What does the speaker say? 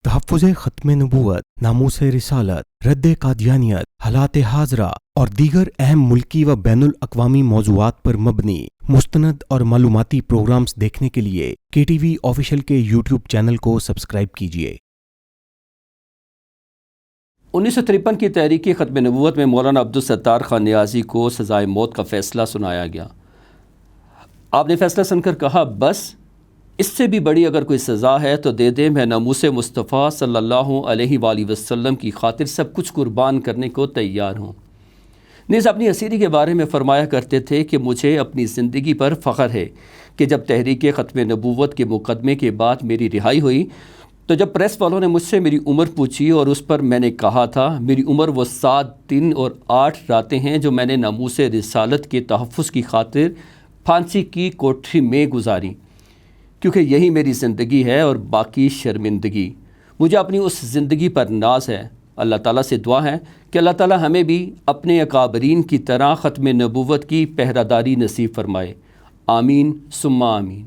تحفظ ختم نبوت، ناموس رسالت، رد قادیانیت، حالات حاضرہ اور دیگر اہم ملکی و بین الاقوامی موضوعات پر مبنی مستند اور معلوماتی پروگرامز دیکھنے کے لیے کے ٹی وی آفیشیل کے یوٹیوب چینل کو سبسکرائب کیجیے۔ 1953 کی تحریک ختم نبوت میں مولانا عبدالستار خان نیازی کو سزائے موت کا فیصلہ سنایا گیا۔ آپ نے فیصلہ سن کر کہا، بس اس سے بھی بڑی اگر کوئی سزا ہے تو دے دے، میں ناموس مصطفیٰ صلی اللہ علیہ وآلہ وسلم کی خاطر سب کچھ قربان کرنے کو تیار ہوں۔ نیز اپنی اسیری کے بارے میں فرمایا کرتے تھے کہ مجھے اپنی زندگی پر فخر ہے کہ جب تحریک ختم نبوت کے مقدمے کے بعد میری رہائی ہوئی تو جب پریس والوں نے مجھ سے میری عمر پوچھی اور اس پر میں نے کہا تھا میری عمر وہ 7 دن اور 8 راتیں ہیں جو میں نے ناموس رسالت کے تحفظ کی خاطر پھانسی کی کوٹھی میں گزاری، کیونکہ یہی میری زندگی ہے اور باقی شرمندگی۔ مجھے اپنی اس زندگی پر ناز ہے۔ اللہ تعالیٰ سے دعا ہے کہ اللہ تعالیٰ ہمیں بھی اپنے اکابرین کی طرح ختم نبوت کی پہرہ داری نصیب فرمائے۔ آمین ثم آمین۔